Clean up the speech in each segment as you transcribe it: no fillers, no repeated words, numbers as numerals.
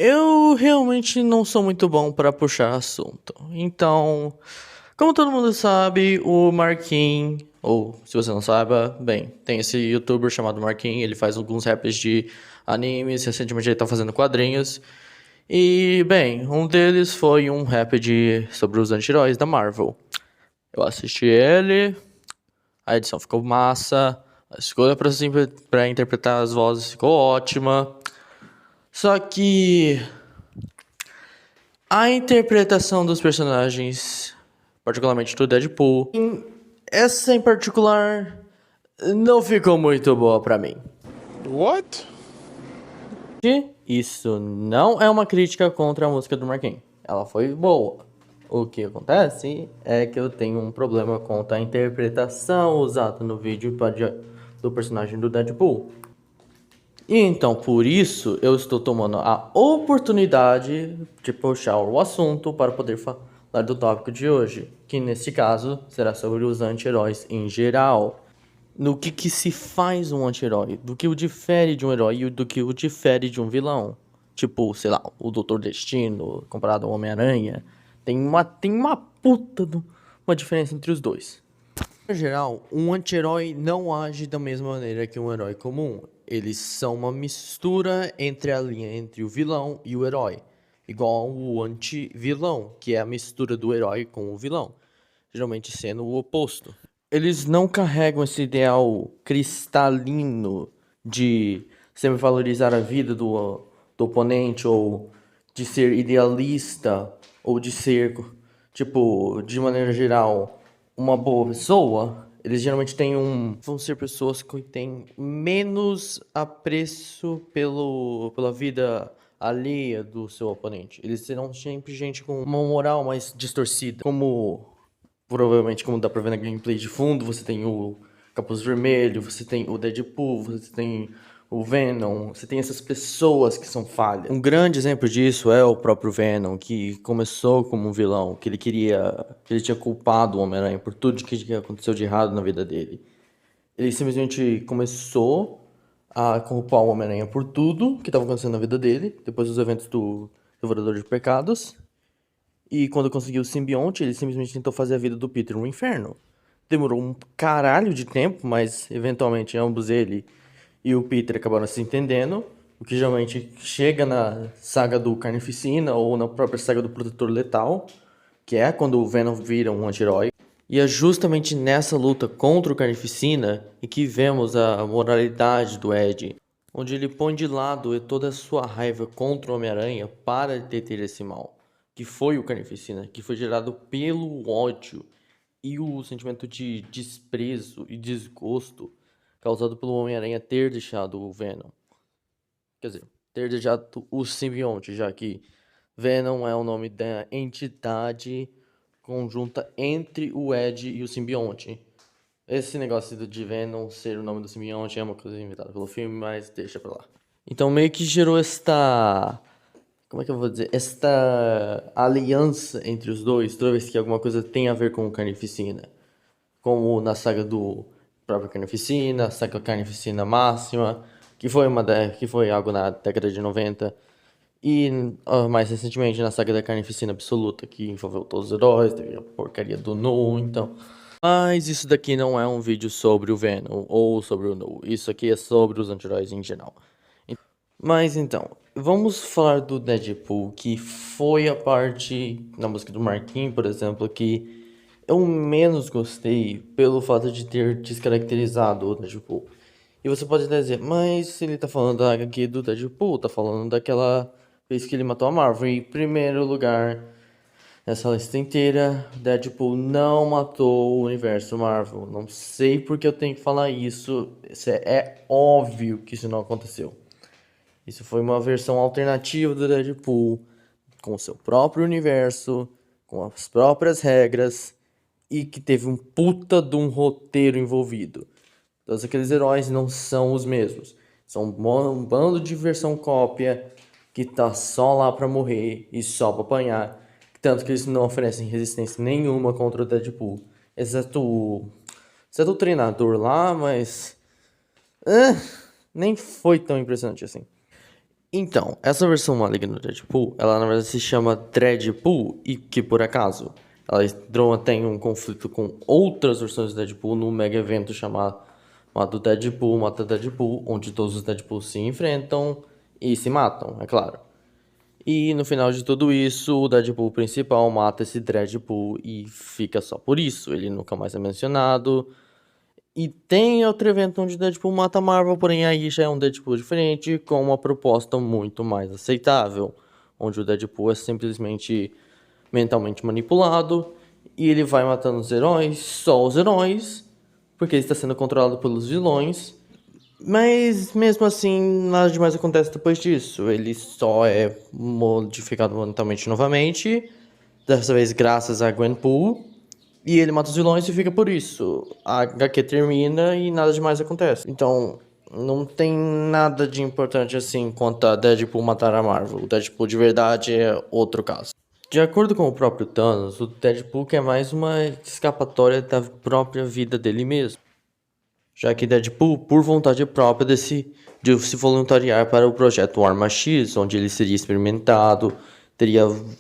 Eu realmente não sou muito bom para puxar assunto. Então, como todo mundo sabe, o Marquinhos, ou se você não saiba, bem, tem esse youtuber chamado Marquinhos, ele faz alguns raps de animes, recentemente ele tá fazendo quadrinhos. E, bem, um deles foi um rap sobre os anti-heróis da Marvel. Eu assisti ele, a edição ficou massa, a escolha pra interpretar as vozes ficou ótima. Só que a interpretação dos personagens, particularmente do Deadpool, essa em particular não ficou muito boa pra mim. What? E isso não é uma crítica contra a música do Marquinhos. Ela foi boa. O que acontece é que eu tenho um problema com a interpretação usada no vídeo do personagem do Deadpool. E então, por isso, eu estou tomando a oportunidade de puxar o assunto para poder falar do tópico de hoje, que neste caso será sobre os anti-heróis em geral. No que se faz um anti-herói, do que o difere de um herói e do que o difere de um vilão. Tipo, sei lá, o Doutor Destino comparado ao Homem-Aranha. Tem uma uma diferença entre os dois. No geral, um anti-herói não age da mesma maneira que um herói comum. Eles são uma mistura entre a linha entre o vilão e o herói. Igual o anti-vilão, que é a mistura do herói com o vilão, geralmente sendo o oposto. Eles não carregam esse ideal cristalino de sempre valorizar a vida do oponente, ou de ser idealista, ou de ser, tipo, de maneira geral, uma boa pessoa. Eles geralmente vão ser pessoas que têm menos apreço pela vida alheia do seu oponente. Eles serão sempre gente com uma moral mais distorcida, provavelmente, como dá pra ver na gameplay de fundo, você tem o Capuz Vermelho, você tem o Deadpool, você tem o Venom, você tem essas pessoas que são falhas. Um grande exemplo disso é o próprio Venom, que começou como um vilão, que ele tinha culpado o Homem-Aranha por tudo que aconteceu de errado na vida dele. Ele simplesmente começou a culpar o Homem-Aranha por tudo que estava acontecendo na vida dele, depois dos eventos do Devorador de Pecados. E quando conseguiu o simbionte, ele simplesmente tentou fazer a vida do Peter um inferno. Demorou um caralho de tempo, mas eventualmente ambos ele e o Peter acabaram se entendendo. O que geralmente chega na saga do Carnificina ou na própria saga do Protetor Letal, que é quando o Venom vira um anti-herói. E é justamente nessa luta contra o Carnificina em que vemos a moralidade do Ed, onde ele põe de lado toda a sua raiva contra o Homem-Aranha para deter esse mal, que foi o Carnificina, que foi gerado pelo ódio e o sentimento de desprezo e desgosto causado pelo Homem-Aranha ter deixado o Venom. Quer dizer, ter deixado o simbionte, já que Venom é o nome da entidade conjunta entre o Ed e o simbionte. Esse negócio de Venom ser o nome do simbionte é uma coisa inventada pelo filme, mas deixa pra lá. Então meio que gerou esta... Como é que eu vou dizer? Esta aliança entre os dois, toda vez que alguma coisa tem a ver com Carnificina. Como na saga do próprio Carnificina, saga Carnificina Máxima, que foi algo na década de 90. E mais recentemente na saga da Carnificina Absoluta, que envolveu todos os heróis, teve a porcaria do Nu, então. Mas isso daqui não é um vídeo sobre o Venom ou sobre o Nu. Isso aqui é sobre os anti-heróis em geral. Mas então, vamos falar do Deadpool, que foi a parte na música do Marquinhos, por exemplo, que eu menos gostei pelo fato de ter descaracterizado o Deadpool. E você pode até dizer, mas ele tá falando da HQ do Deadpool, tá falando daquela vez que ele matou a Marvel. Em primeiro lugar, nessa lista inteira, Deadpool não matou o universo Marvel. Não sei porque eu tenho que falar isso. É óbvio que isso não aconteceu. Isso foi uma versão alternativa do Deadpool, com o seu próprio universo, com as próprias regras, e que teve um puta de um roteiro envolvido. Todos aqueles heróis não são os mesmos. São um bando de versão cópia que tá só lá pra morrer e só pra apanhar. Tanto que eles não oferecem resistência nenhuma contra o Deadpool. Exceto o treinador lá, mas... nem foi tão impressionante assim. Então, essa versão maligna do Deadpool, ela na verdade se chama Dreadpool, e que por acaso, ela entrou até em um conflito com outras versões do Deadpool num mega evento chamado Deadpool Mata Deadpool, onde todos os Deadpools se enfrentam e se matam, é claro. E no final de tudo isso, o Deadpool principal mata esse Dreadpool e fica só por isso, ele nunca mais é mencionado. E tem outro evento onde Deadpool mata a Marvel, porém aí já é um Deadpool diferente, com uma proposta muito mais aceitável, onde o Deadpool é simplesmente mentalmente manipulado e ele vai matando os heróis, só os heróis, porque ele está sendo controlado pelos vilões. Mas mesmo assim, nada demais acontece depois disso. Ele só é modificado mentalmente novamente, dessa vez graças a Gwenpool. E ele mata os vilões e fica por isso. A HQ termina e nada demais acontece. Então, não tem nada de importante assim quanto a Deadpool matar a Marvel. O Deadpool de verdade é outro caso. De acordo com o próprio Thanos, o Deadpool quer mais uma escapatória da própria vida dele mesmo. Já que Deadpool, por vontade própria, decidiu se voluntariar para o projeto Arma X, onde ele seria experimentado,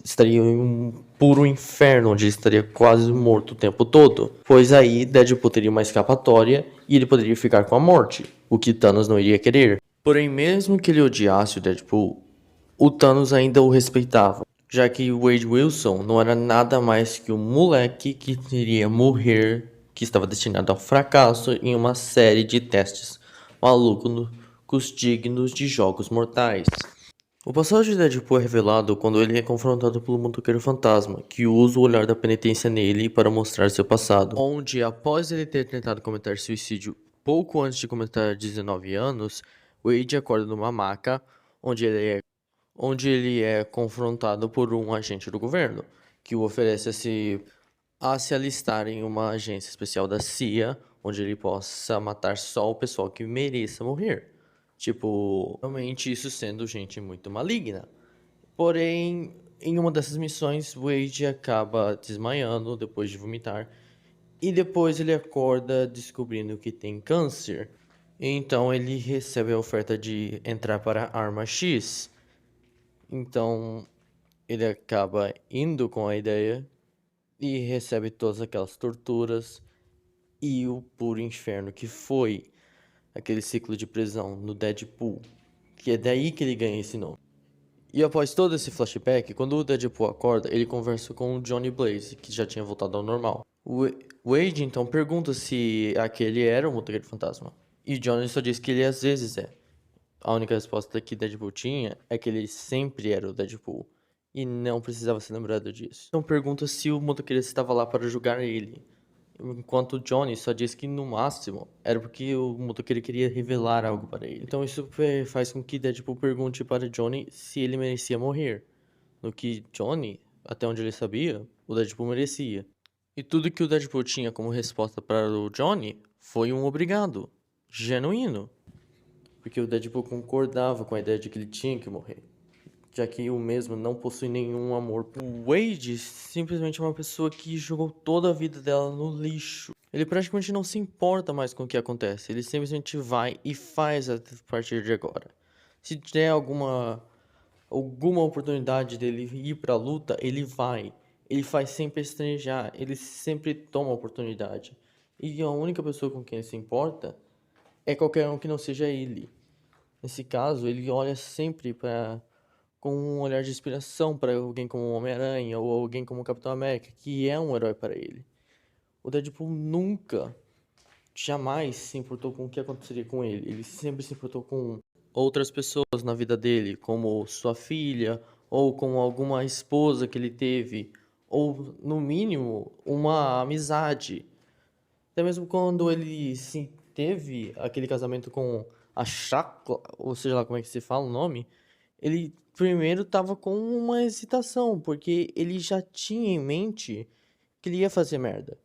estaria em um puro inferno, onde ele estaria quase morto o tempo todo. Pois aí Deadpool teria uma escapatória e ele poderia ficar com a morte, o que Thanos não iria querer. Porém, mesmo que ele odiasse o Deadpool, o Thanos ainda o respeitava, já que Wade Wilson não era nada mais que um moleque que iria morrer, que estava destinado ao fracasso em uma série de testes malucos dignos de jogos mortais. O passado de Deadpool é revelado quando ele é confrontado pelo motoqueiro fantasma, que usa o olhar da penitência nele para mostrar seu passado. Onde, após ele ter tentado cometer suicídio pouco antes de completar 19 anos, Wade acorda numa maca, onde ele é confrontado por um agente do governo, que o oferece a se alistar em uma agência especial da CIA, onde ele possa matar só o pessoal que mereça morrer. Tipo, realmente isso sendo gente muito maligna. Porém, em uma dessas missões, Wade acaba desmaiando depois de vomitar. E depois ele acorda descobrindo que tem câncer. Então ele recebe a oferta de entrar para a Arma X. Então ele acaba indo com a ideia e recebe todas aquelas torturas e o puro inferno que foi aquele ciclo de prisão no Deadpool, que é daí que ele ganha esse nome. E após todo esse flashback, quando o Deadpool acorda, ele conversa com o Johnny Blaze, que já tinha voltado ao normal. O Wade então pergunta se aquele era o motoqueiro fantasma. E Johnny só diz que ele às vezes é. A única resposta que Deadpool tinha é que ele sempre era o Deadpool e não precisava ser lembrado disso. Então pergunta se o motoqueiro estava lá para julgar ele, enquanto Johnny só diz que no máximo era porque o motoqueiro queria revelar algo para ele. Então isso faz com que Deadpool pergunte para Johnny se ele merecia morrer, no que Johnny, até onde ele sabia, o Deadpool merecia. E tudo que o Deadpool tinha como resposta para o Johnny foi um obrigado, genuíno. Porque o Deadpool concordava com a ideia de que ele tinha que morrer, já que o mesmo não possui nenhum amor. O Wade simplesmente é uma pessoa que jogou toda a vida dela no lixo. Ele praticamente não se importa mais com o que acontece, ele simplesmente vai e faz a partir de agora. Se tiver alguma oportunidade dele ir pra luta, ele vai. Ele faz sem pestanejar, ele sempre toma a oportunidade. E a única pessoa com quem ele se importa é qualquer um que não seja ele. Nesse caso, ele olha sempre para com um olhar de inspiração para alguém como o Homem-Aranha ou alguém como o Capitão América, que é um herói para ele. O Deadpool nunca, jamais se importou com o que aconteceria com ele. Ele sempre se importou com outras pessoas na vida dele, como sua filha ou com alguma esposa que ele teve, ou no mínimo uma amizade. Até mesmo quando ele sim, teve aquele casamento com a Chacla, ou seja lá como é que se fala o nome, ele primeiro tava com uma hesitação, porque ele já tinha em mente que ele ia fazer merda,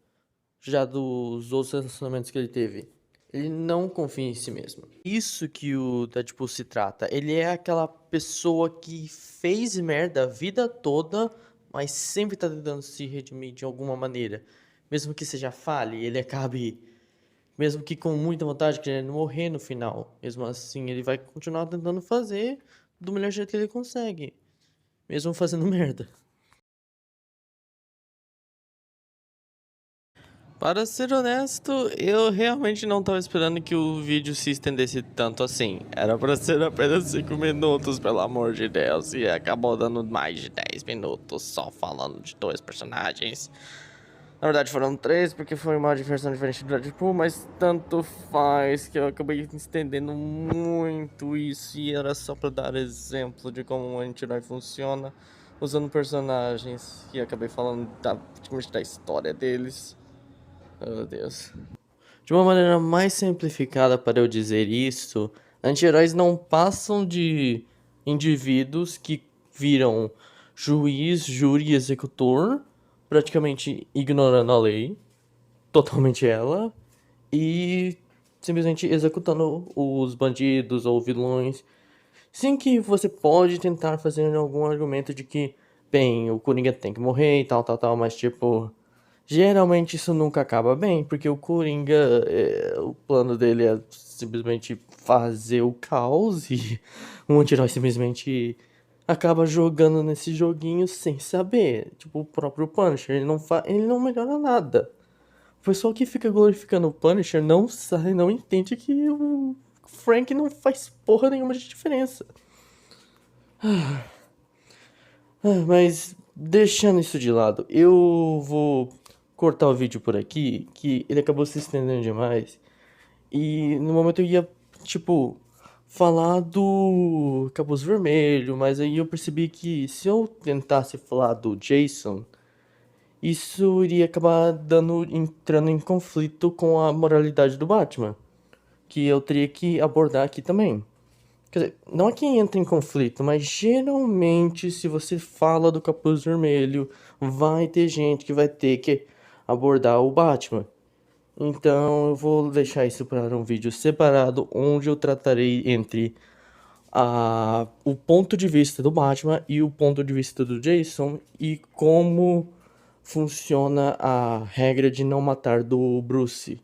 já dos outros relacionamentos que ele teve. Ele não confia em si mesmo. Isso que o Deadpool se trata. Ele é aquela pessoa que fez merda a vida toda, mas sempre tá tentando se redimir de alguma maneira. Mesmo que seja falhe, ele acabe, mesmo que com muita vontade, querendo morrer no final. Mesmo assim, ele vai continuar tentando fazer do melhor jeito que ele consegue, mesmo fazendo merda. Para ser honesto, eu realmente não estava esperando que o vídeo se estendesse tanto assim. Era para ser apenas 5 minutos, pelo amor de Deus, e acabou dando mais de 10 minutos só falando de 2 personagens. Na verdade foram 3, porque foi uma versão diferente do Deadpool, mas tanto faz que eu acabei estendendo muito isso, e era só para dar exemplo de como um anti-herói funciona, usando personagens, e acabei falando praticamente da história deles. Oh, Deus. De uma maneira mais simplificada para eu dizer isso, anti-heróis não passam de indivíduos que viram juiz, júri e executor, praticamente ignorando a lei, totalmente ela, e simplesmente executando os bandidos ou vilões. Sim, que você pode tentar fazer algum argumento de que, bem, o Coringa tem que morrer e tal, tal, tal, mas tipo. Geralmente isso nunca acaba bem, porque o Coringa, o plano dele é simplesmente fazer o caos e o anti-herói simplesmente acaba jogando nesse joguinho sem saber. Tipo, o próprio Punisher, ele não melhora nada. O pessoal que fica glorificando o Punisher não sabe, não entende que o Frank não faz porra nenhuma de diferença. Mas deixando isso de lado, eu vou cortar o vídeo por aqui, que ele acabou se estendendo demais. E no momento eu ia, tipo, falar do Capuz Vermelho, mas aí eu percebi que se eu tentasse falar do Jason, isso iria acabar entrando em conflito com a moralidade do Batman, que eu teria que abordar aqui também. Quer dizer, não é que entra em conflito, mas geralmente se você fala do Capuz Vermelho, vai ter gente que vai ter que abordar o Batman. Então eu vou deixar isso para um vídeo separado, onde eu tratarei entre o ponto de vista do Batman e o ponto de vista do Jason e como funciona a regra de não matar do Bruce,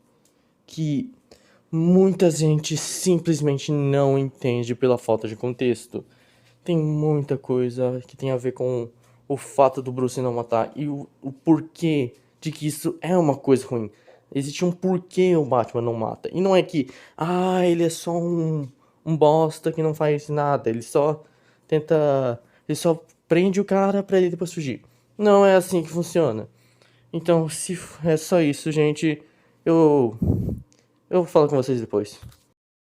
que muita gente simplesmente não entende pela falta de contexto. Tem muita coisa que tem a ver com o fato do Bruce não matar e o porquê de que isso é uma coisa ruim. Existe um porquê o Batman não mata. E não é que, ele é só um bosta que não faz nada. Ele só tenta. Ele só prende o cara pra ele depois fugir. Não é assim que funciona. Então, se é só isso, gente, eu falo com vocês depois.